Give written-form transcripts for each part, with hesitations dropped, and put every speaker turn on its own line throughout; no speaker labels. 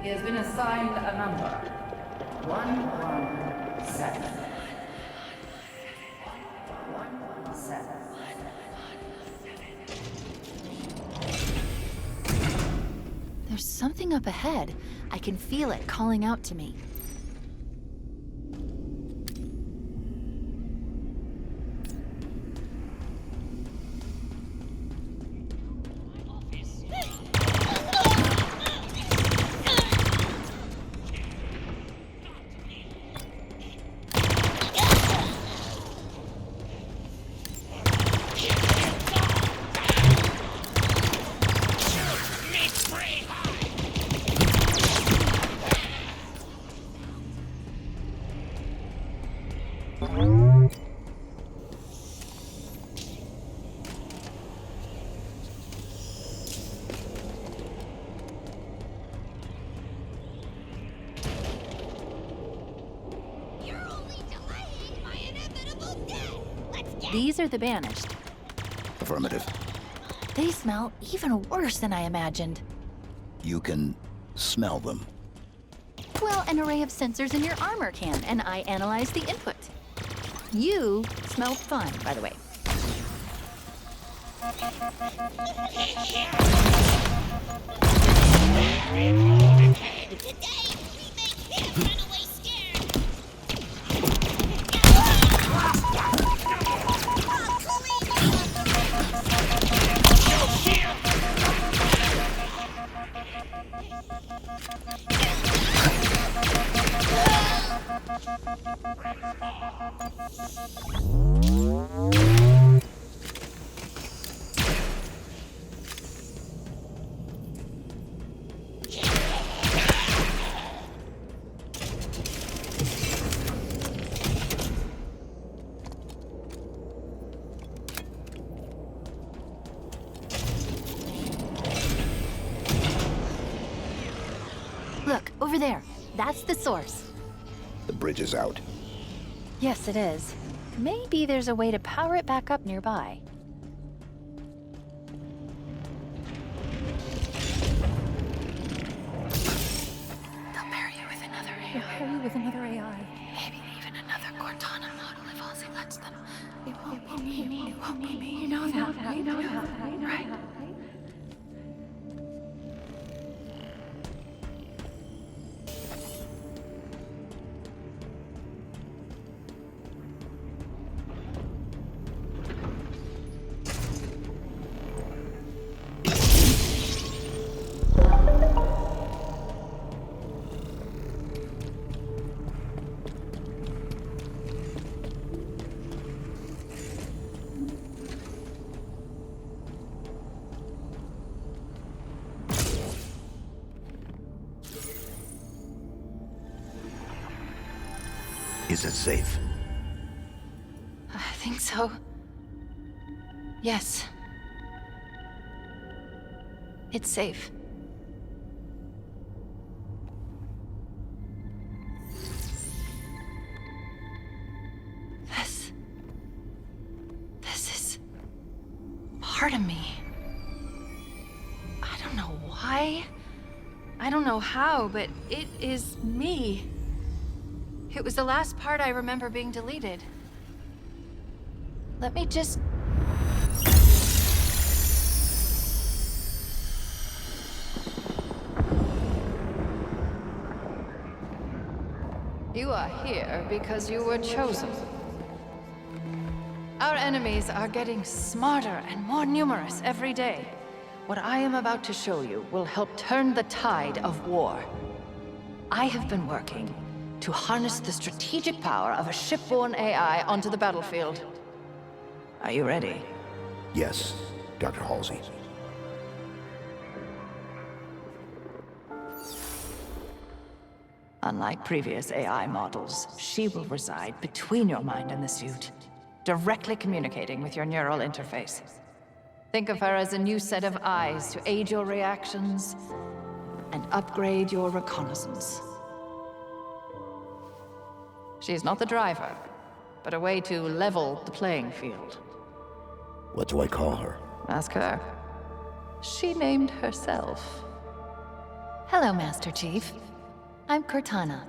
He has been assigned a number. 117. 117.
There's something up ahead. I can feel it calling out to me. These are the banished.
Affirmative.
They smell even worse than I imagined.
You can smell them.
Well, an array of sensors in your armor can, and I analyze the input. You smell fine, by the way. Look, over there. That's the source.
The bridge is out.
Yes, it is. Maybe there's a way to power it back up nearby. They'll pair you with another AI. Maybe even another Cortana model if Halsey lets them. It won't be me. It won't be me. You know that. You know that. Right?
Is it safe?
I think so. Yes. It's safe. This is part of me. I don't know why. I don't know how, but it is me. It was the last part I remember being deleted. Let me just...
You are here because you were chosen. Our enemies are getting smarter and more numerous every day. What I am about to show you will help turn the tide of war. I have been working to harness the strategic power of a shipborne AI onto the battlefield. Are you ready?
Yes, Dr. Halsey.
Unlike previous AI models, she will reside between your mind and the suit, directly communicating with your neural interface. Think of her as a new set of eyes to aid your reactions and upgrade your reconnaissance. She's not the driver, but a way to level the playing field.
What do I call her?
Ask her. She named herself. Hello, Master Chief. I'm Cortana.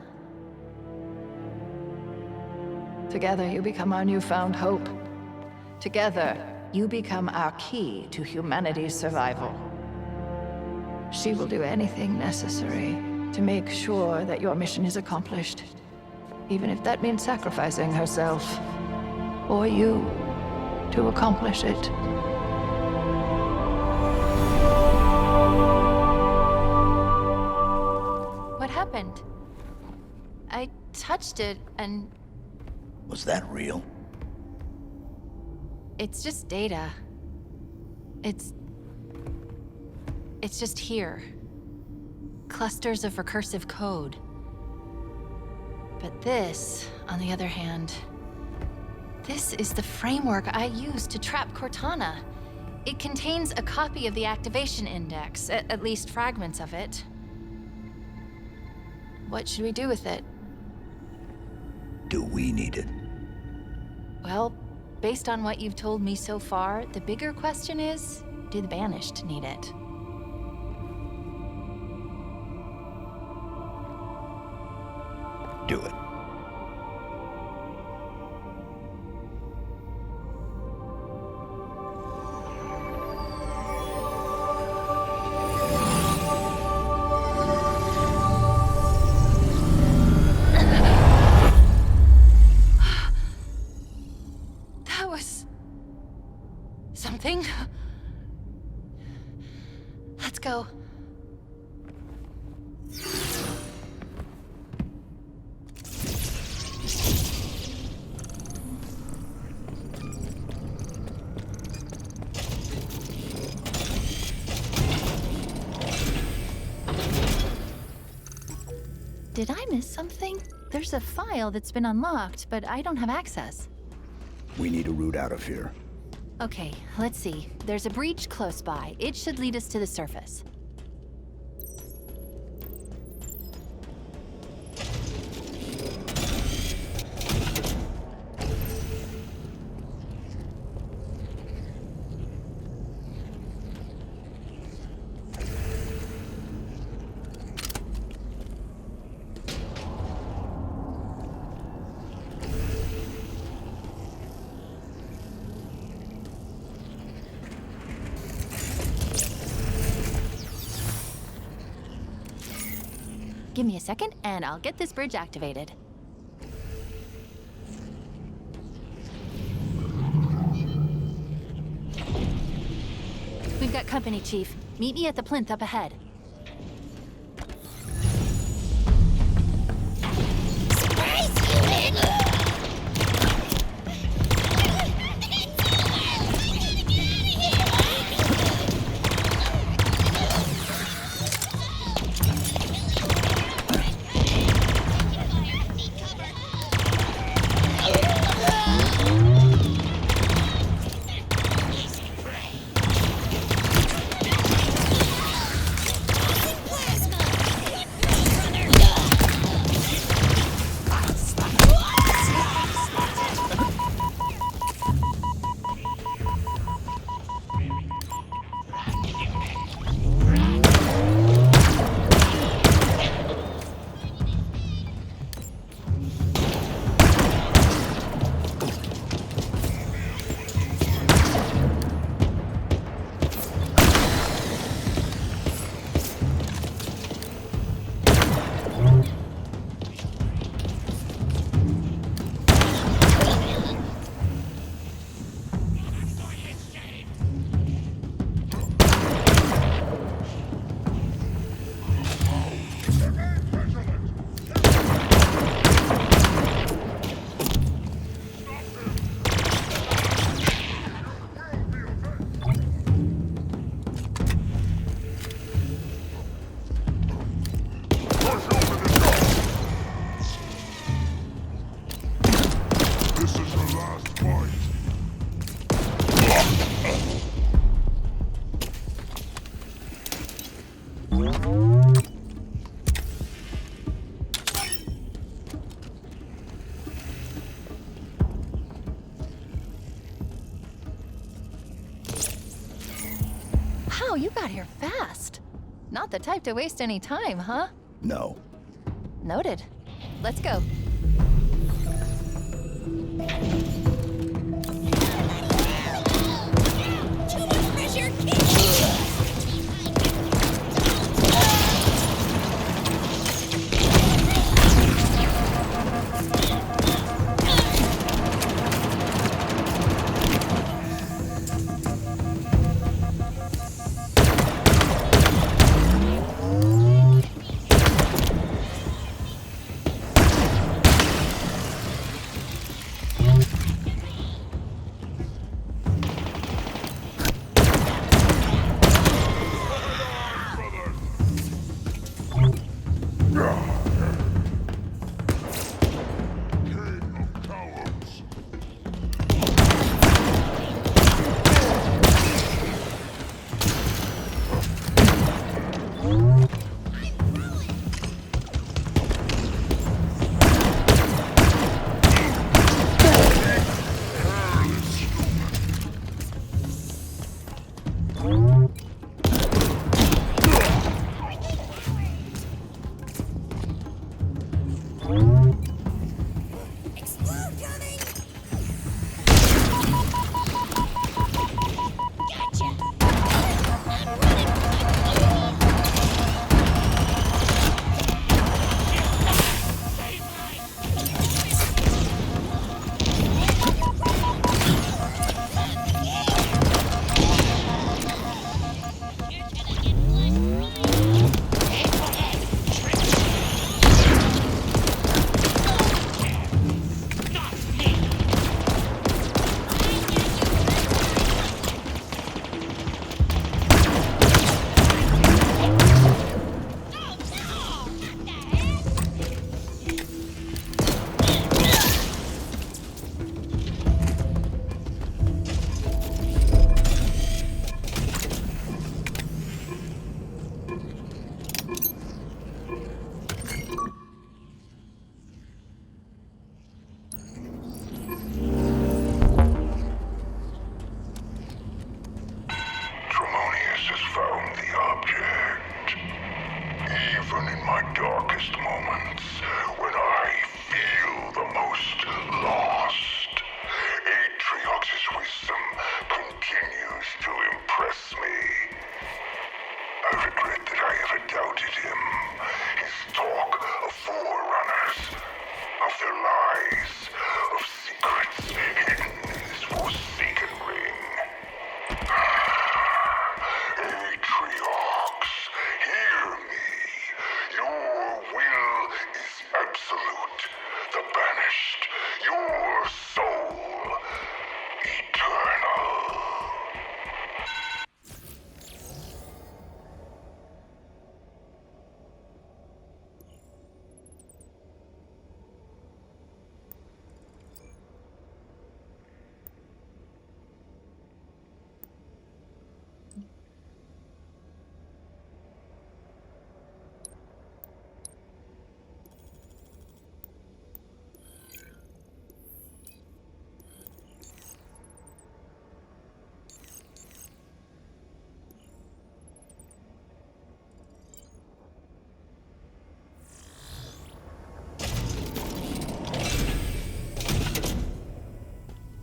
Together, you become our newfound hope. Together, you become our key to humanity's survival. She will do anything necessary to make sure that your mission is accomplished, even if that means sacrificing herself, or you, to accomplish it. What happened? I touched it and...
Was that real?
It's just data. It's just here. Clusters of recursive code. But this, on the other hand, this is the framework I used to trap Cortana. It contains a copy of the activation index, at least fragments of it. What should we do with it?
Do we need it?
Well, based on what you've told me so far, the bigger question is, do the Banished need it?
Do it.
That was... something? Let's go. Did I miss something? There's a file that's been unlocked, but I don't have access.
We need a route out of here.
Okay, let's see. There's a breach close by. It should lead us to the surface. Give me a second, and I'll get this bridge activated. We've got company, Chief. Meet me at the plinth up ahead. Wow, you got here fast. Not the type to waste any time, huh?
No.
Noted. Let's go.
Too much pressure! Keep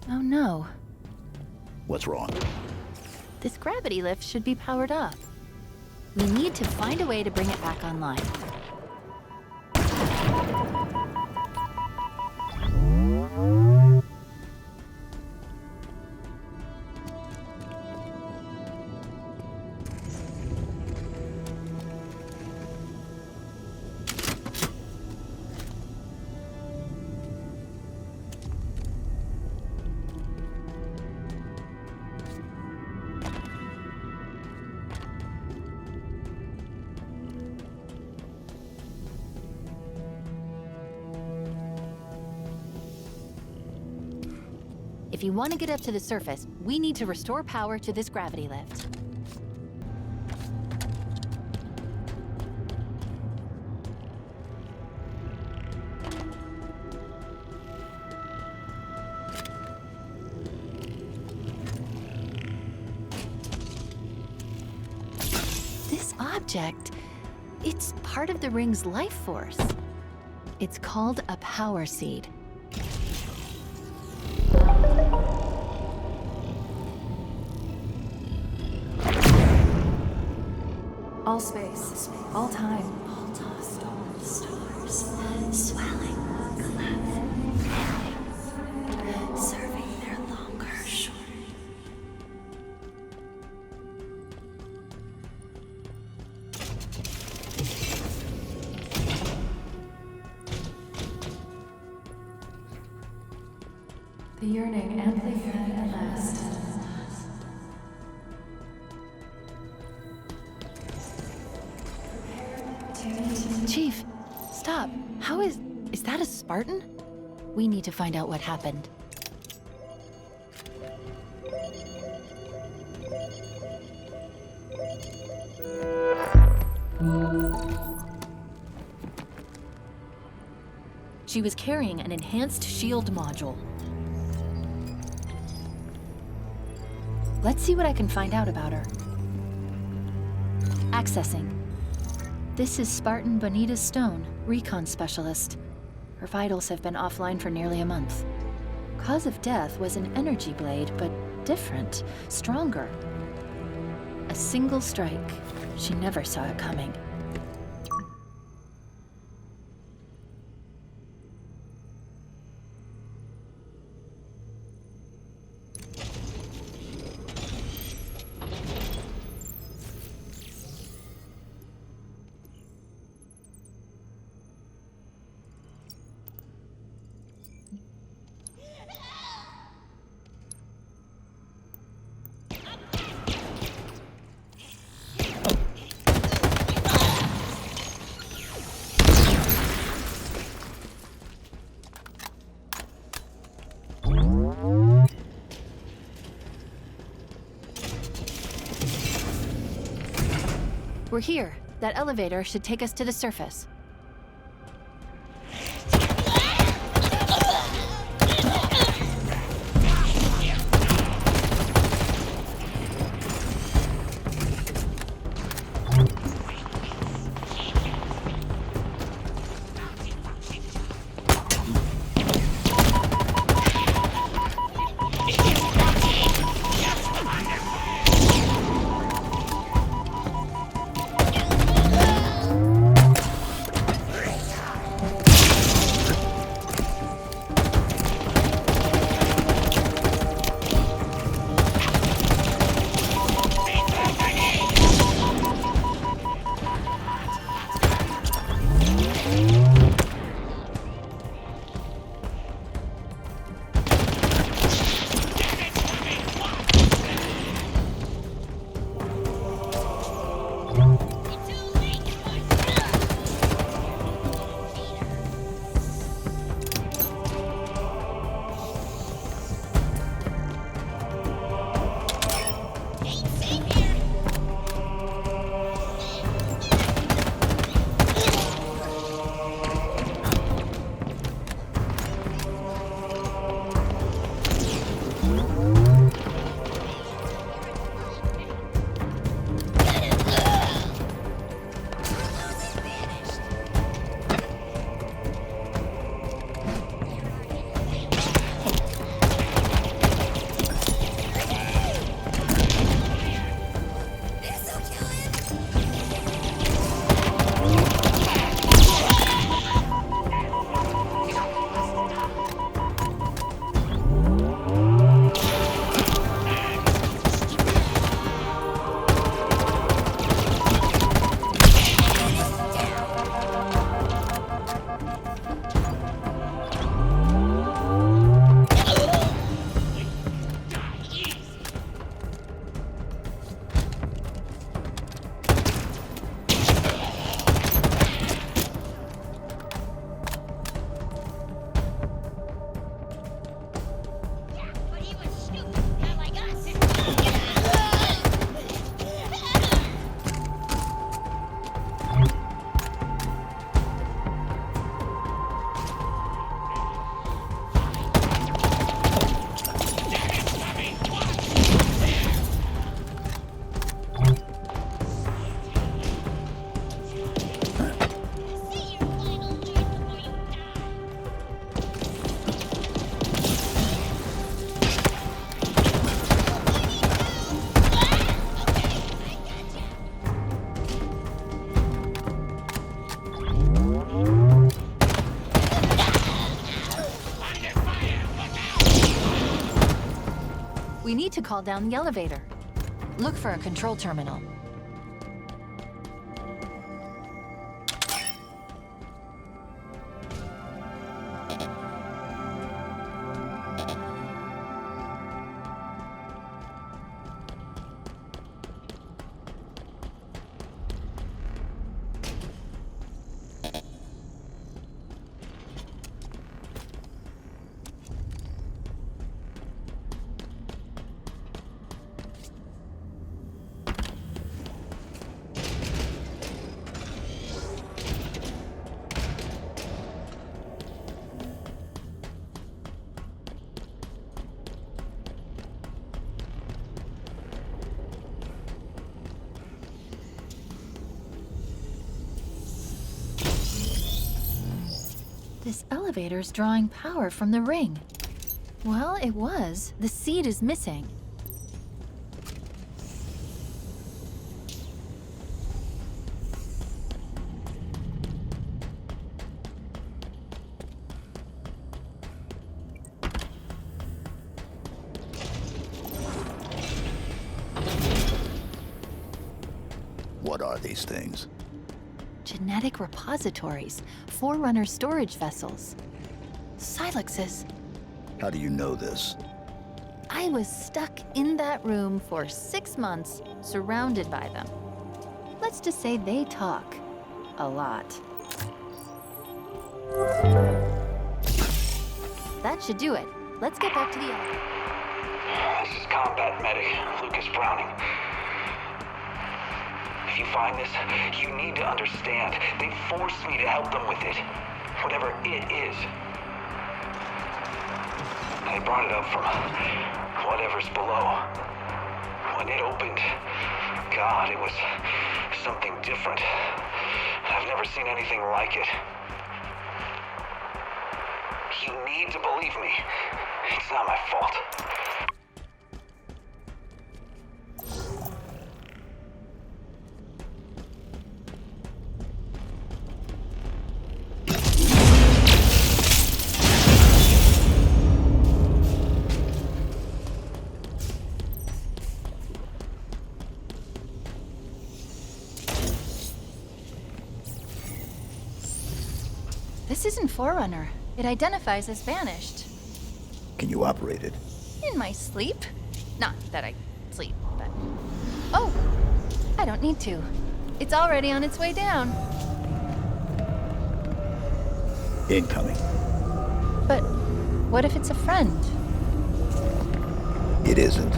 Oh no.
What's wrong?
This gravity lift should be powered up. We need to find a way to bring it back online. If you want to get up to the surface, we need to restore power to this gravity lift. This
object. It's part of the ring's life force. It's called a power seed.
All space, all time.
Stars, swelling, collapsing, serving their longer shore.
The yearning amply fed at last.
Chief, stop. How is that a Spartan? We need to find out what happened. She was carrying an enhanced shield module. Let's see what I can find out about her. Accessing. This is Spartan Bonita Stone, recon specialist. Her vitals have been offline for nearly a month. Cause of death was an energy blade, but different, stronger. A single strike. She never saw it coming. We're here. That elevator should take us to the surface.
We need to call down the elevator. Look for a control terminal. This elevator's drawing power from the ring. Well, it was. The seed is missing.
What are these things?
Genetic repositories, Forerunner storage vessels. Silexes.
How do you know this?
I was stuck in that room for 6 months, surrounded by them. Let's just say they talk a lot. That should do it. Let's get back to the elevator.
This is Combat Medic Lucas Browning. If you find this, you need to understand. They forced me to help them with it. Whatever it is. I brought it up from whatever's below. When it opened, God, it was something different. I've never seen anything like it. You need to believe me. It's not my fault.
This isn't Forerunner. It identifies as vanished.
Can you operate it?
In my sleep? Not that I sleep, but... Oh! I don't need to. It's already on its way down.
Incoming.
But what if it's a friend?
It isn't.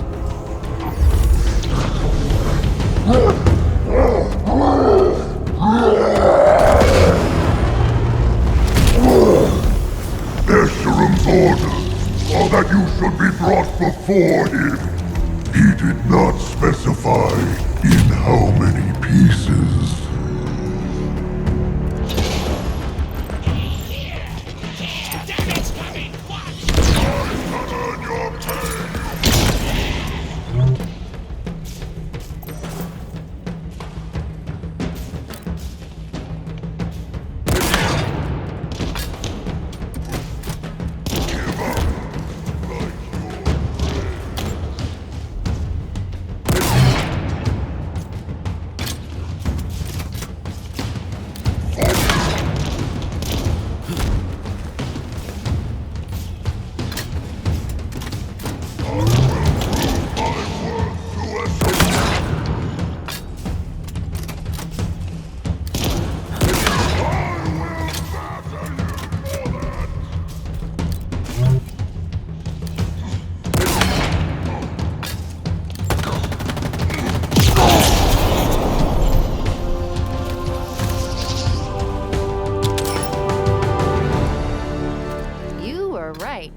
Escherum's orders are that you should be brought before him. He did not specify in how many pieces.
Damage coming! Watch!
Earn your pay.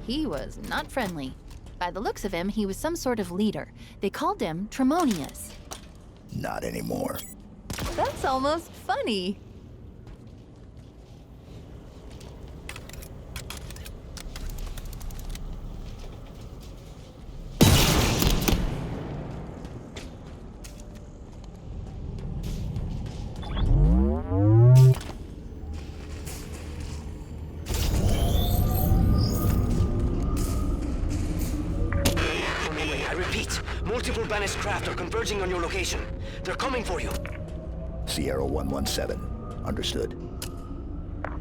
He was not friendly. By the looks of him, he was some sort of leader. They called him Tremonius.
Not anymore.
That's almost funny.
repeat, multiple banished craft are converging on your location. They're coming for you.
Sierra 117. Understood.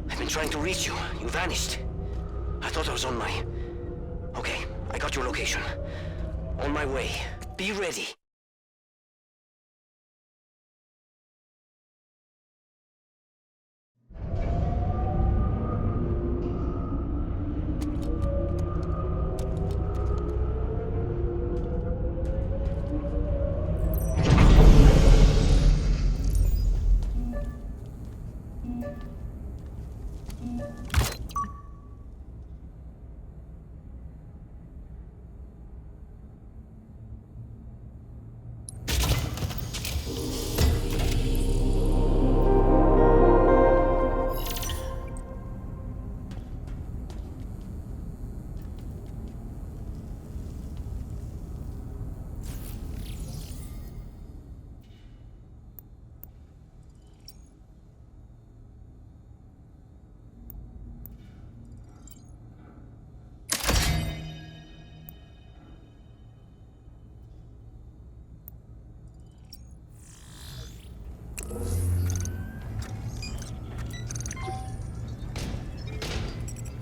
I've been trying to reach you. You vanished. I thought I was on my... Okay, I got your location. On my way. Be ready.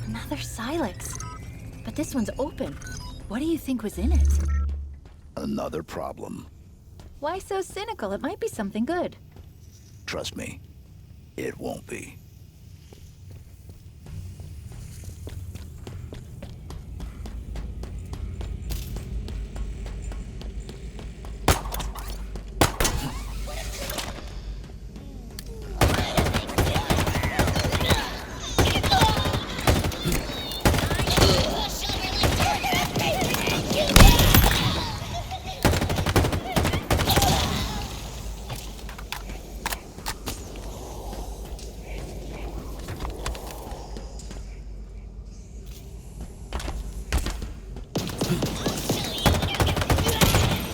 Another Silex. But this one's open. What do you think was in it?
Another problem.
Why so cynical? It might be something good.
Trust me, it won't be.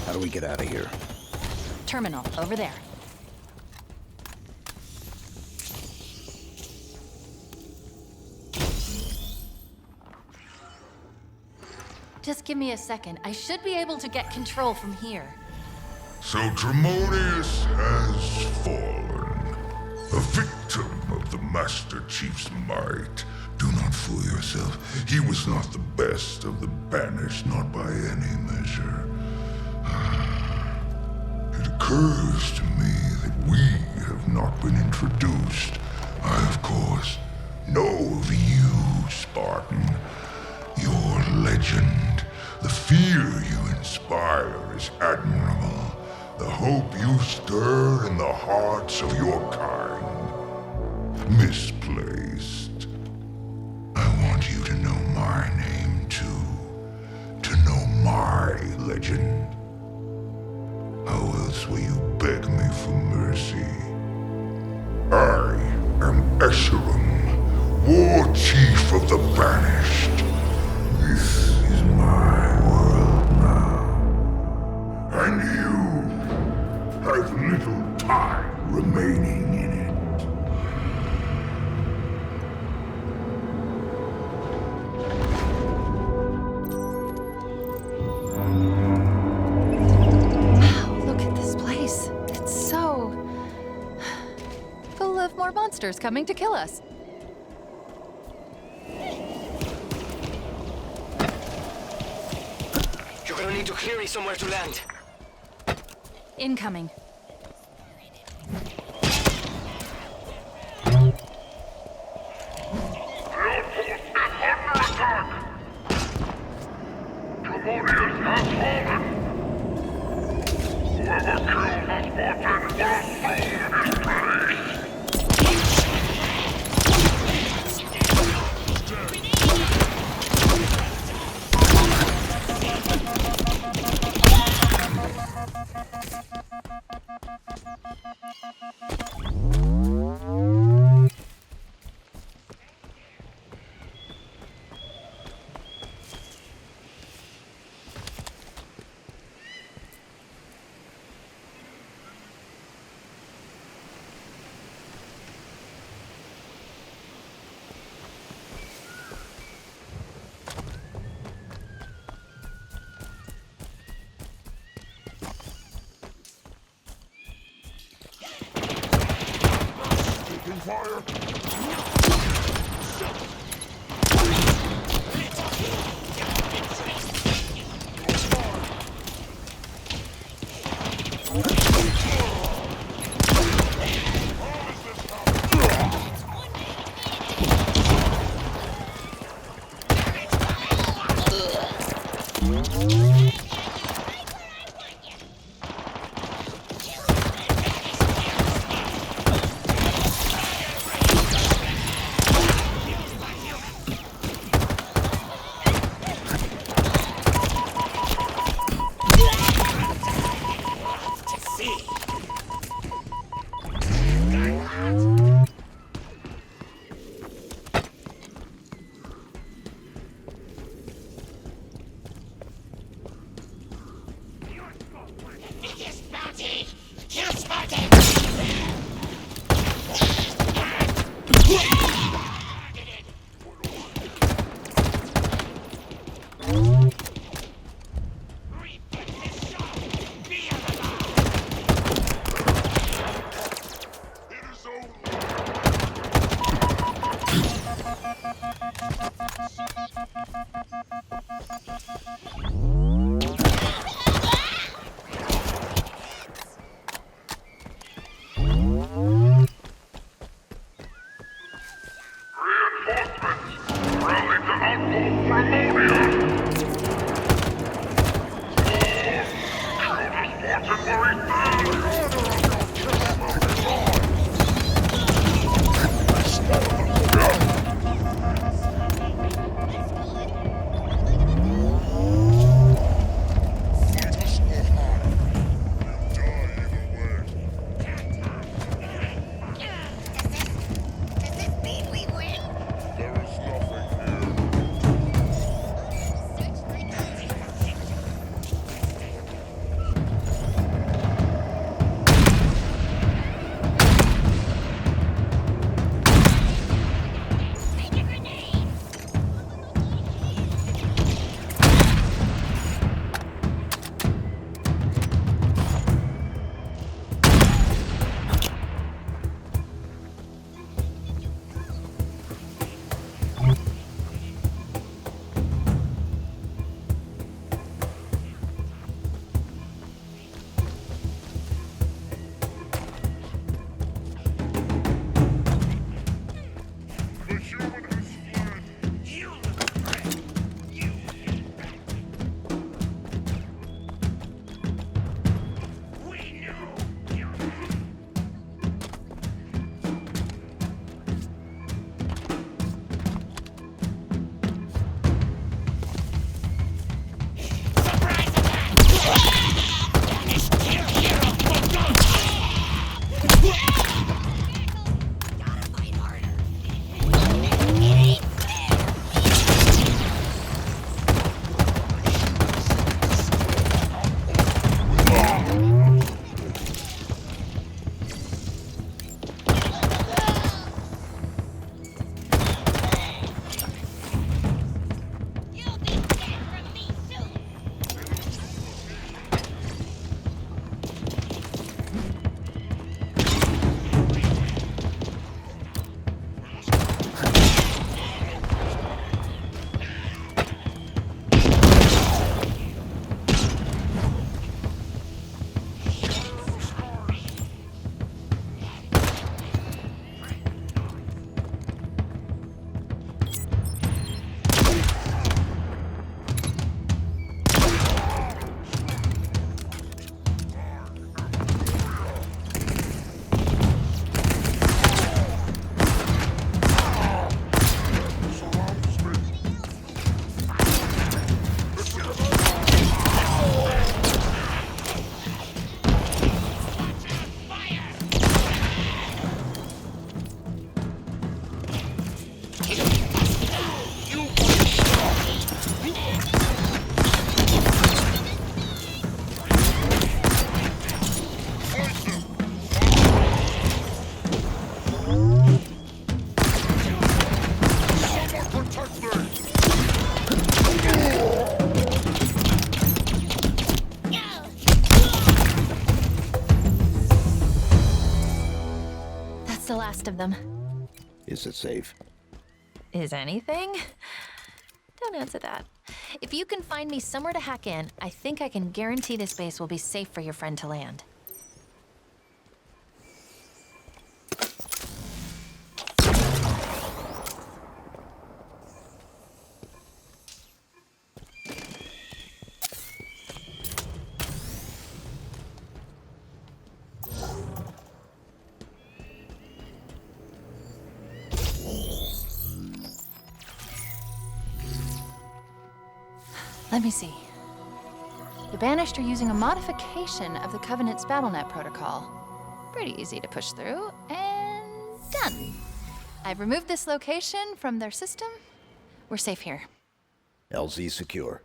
How do we get out of here?
Terminal, over there. Just give me a second. I should be able to get control from here.
So Tremonius has fallen, a victim of the Master Chief's might. Do not fool yourself. He was not the best of the banished, not by any measure. It occurs to me that we have not been introduced. I, of course, know of you, Spartan. Your legend, the fear you inspire is admirable. The hope you stir in the hearts of your kind. Misplaced. I want you to know my name too. To know my legend. How else will you beg me for mercy? I am Escharum, War Chief of the Banished. This is my world now. And you have little time remaining in it.
Look at this place. It's so... full of more monsters coming to kill us.
You're gonna need to clear me somewhere to land.
Incoming. The last of them.
Is it safe?
Is anything? Don't answer that. If you can find me somewhere to hack in, I think I can guarantee this base will be safe for your friend to land. Let me see. The Banished are using a modification of the Covenant's BattleNet protocol. Pretty easy to push through, and done. I've removed this location from their system. We're safe here.
LZ secure.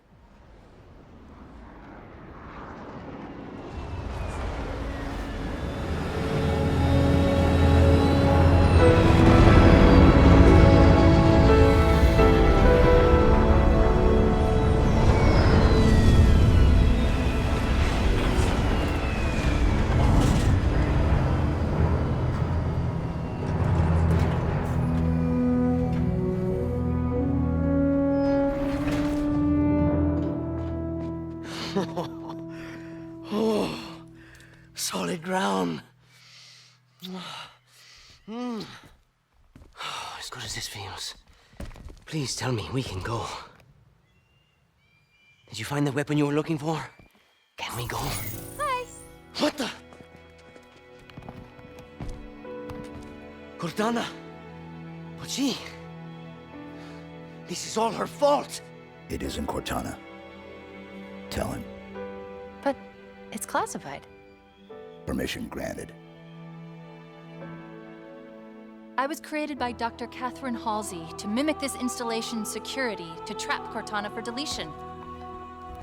Solid ground. As good as this feels. Please tell me we can go. Did you find the weapon you were looking for? Can we go?
Hi.
What the? Cortana? But she... This is all her fault.
It isn't Cortana. Tell him.
But it's classified.
Permission granted.
I was created by Dr. Catherine Halsey to mimic this installation's security to trap Cortana for deletion.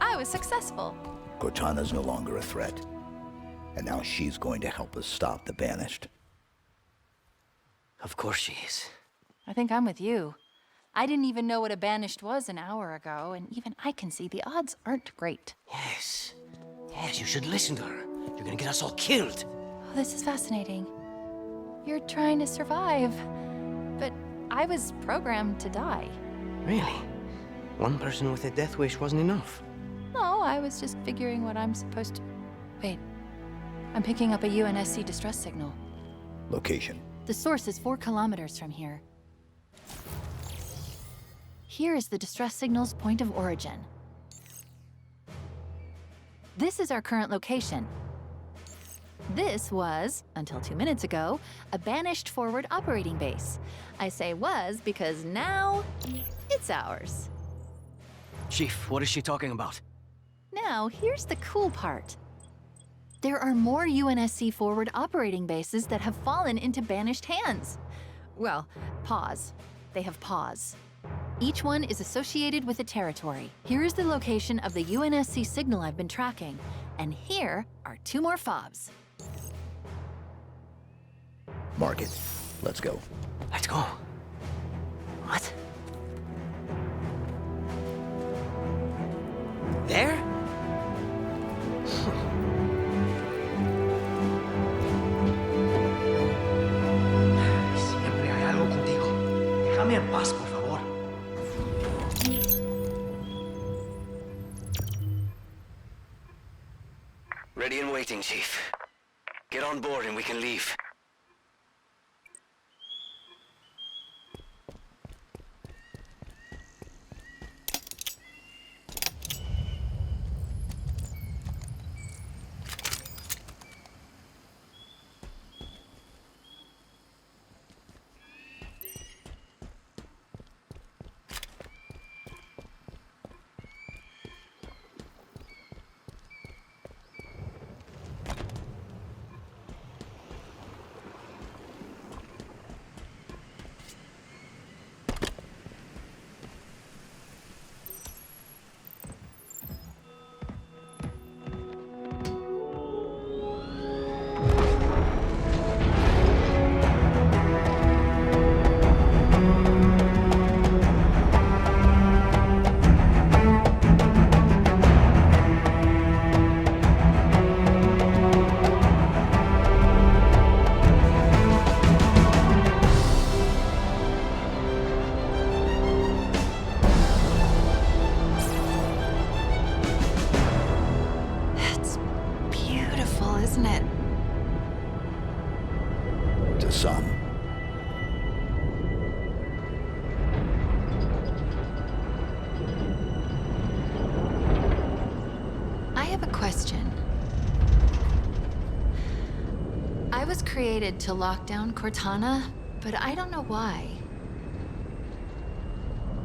I was successful.
Cortana's no longer a threat. And now she's going to help us stop the Banished.
Of course she is.
I think I'm with you. I didn't even know what a Banished was an hour ago, and even I can see the odds aren't great.
Yes. Yes, you should listen to her. You're gonna get us all killed.
Oh, this is fascinating. You're trying to survive, but I was programmed to die.
Really? One person with a death wish wasn't enough?
No, I was just figuring what I'm supposed to... Wait. I'm picking up a UNSC distress signal.
Location.
The source is 4 kilometers from here. Here is the distress signal's point of origin. This is our current location. This was, until 2 minutes ago, a Banished forward operating base. I say was because now it's ours.
Chief, what is she talking about?
Now, here's the cool part. There are more UNSC forward operating bases that have fallen into Banished hands. Well, pause. They have pause. Each one is associated with a territory. Here is the location of the UNSC signal I've been tracking. And here are 2 more fobs.
Mark it. Let's go.
Let's go. What? There?
Siempre hay algo contigo. Déjame en paz, por favor.
Ready and waiting, Chief. Get on board and we can leave.
isn't it?
To some.
I have a question. I was created to lock down Cortana, but I don't know why.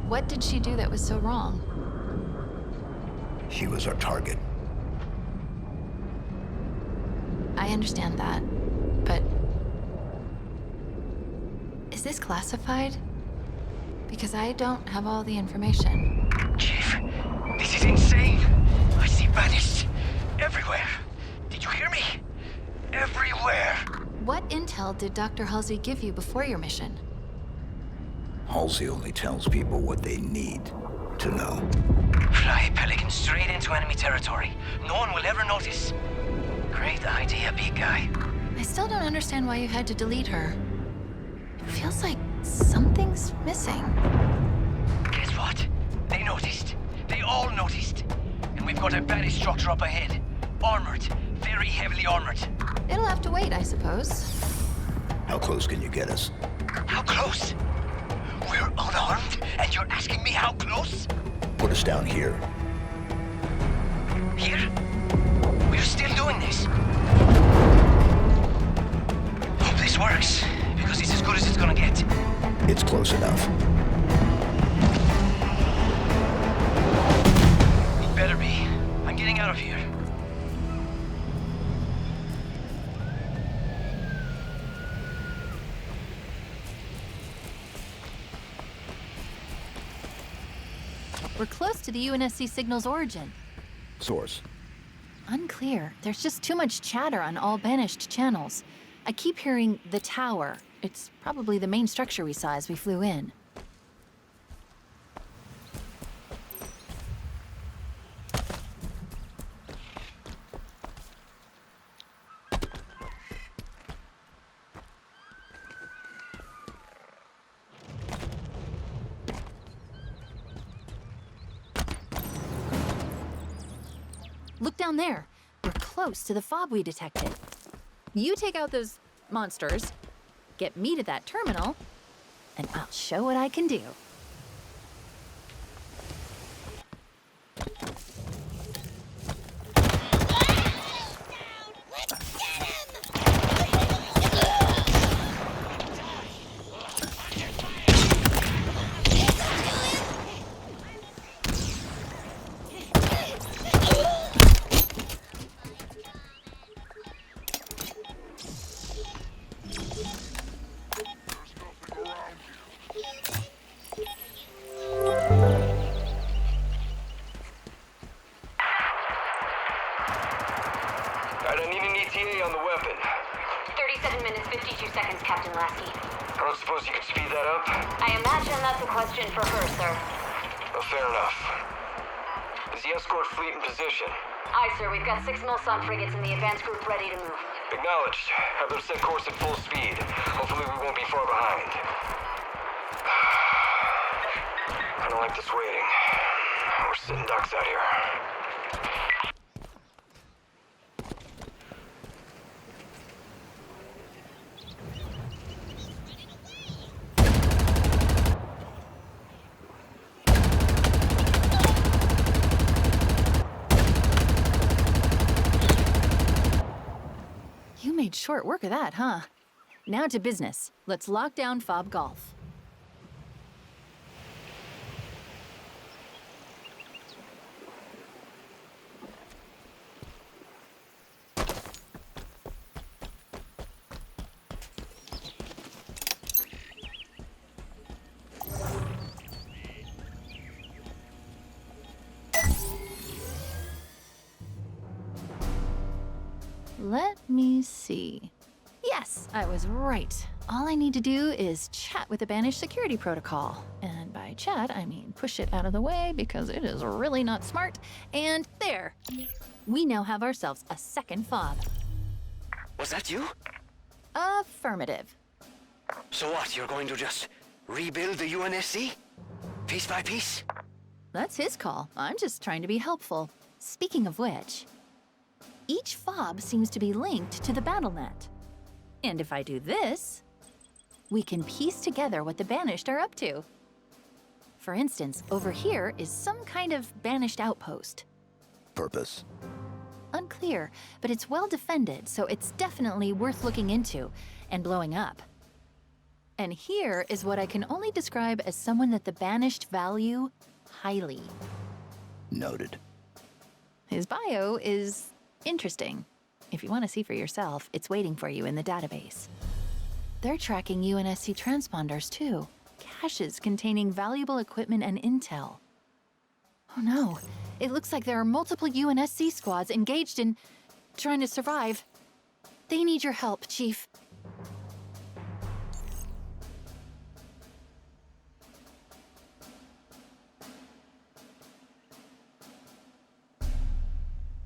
What did she do that was so wrong?
She was our target.
I understand that, but... is this classified? Because I don't have all the information.
Chief, this is insane. I see banished everywhere. Did you hear me? Everywhere.
What intel did Dr. Halsey give you before your mission?
Halsey only tells people what they need to know.
Fly Pelican straight into enemy territory. No one will ever notice. Great idea, big guy.
I still don't understand why you had to delete her. It feels like something's missing.
Guess what? They noticed. They all noticed. And we've got a banished structure up ahead. Armored. Very heavily armored.
It'll have to wait, I suppose.
How close can you get us?
How close? We're unarmed, and you're asking me how close?
Put us down here.
Here? We're still doing this. Hope this works, because it's as good as it's gonna get.
It's close enough.
It better be. I'm getting out of here.
We're close to the UNSC signal's origin.
Source.
Unclear. There's just too much chatter on all banished channels. I keep hearing the tower. It's probably the main structure we saw as we flew in. Look down there. We're close to the fob we detected. You take out those monsters, get me to that terminal, and I'll show what I can do.
On the weapon.
37 minutes, 52 seconds, Captain Lasky.
I don't suppose you could speed that up?
I imagine that's a question for her, sir.
Oh, fair enough. Is the escort fleet in position?
Aye, sir. We've got 6 Milson frigates in the advance group ready to move.
Acknowledged. Have them set course at full speed. Hopefully we won't be far behind. I don't like this waiting. We're sitting ducks out here.
You made short work of that, huh? Now to business. Let's lock down Fob Golf. Let me see. Yes, I was right. All I need to do is chat with the banished security protocol. And by chat, I mean push it out of the way because it is really not smart. And there. We now have ourselves a second fob.
Was that you?
Affirmative.
So what, you're going to just rebuild the UNSC? Piece by piece?
That's his call. I'm just trying to be helpful. Speaking of which, each fob seems to be linked to the BattleNet. And if I do this, we can piece together what the Banished are up to. For instance, over here is some kind of Banished outpost.
Purpose?
Unclear, but it's well defended, so it's definitely worth looking into and blowing up. And here is what I can only describe as someone that the Banished value highly.
Noted.
His bio is interesting. If you want to see for yourself, it's waiting for you in the database. They're tracking UNSC transponders too, caches containing valuable equipment and intel. Oh no, it looks like there are multiple UNSC squads engaged in trying to survive. They need your help, Chief.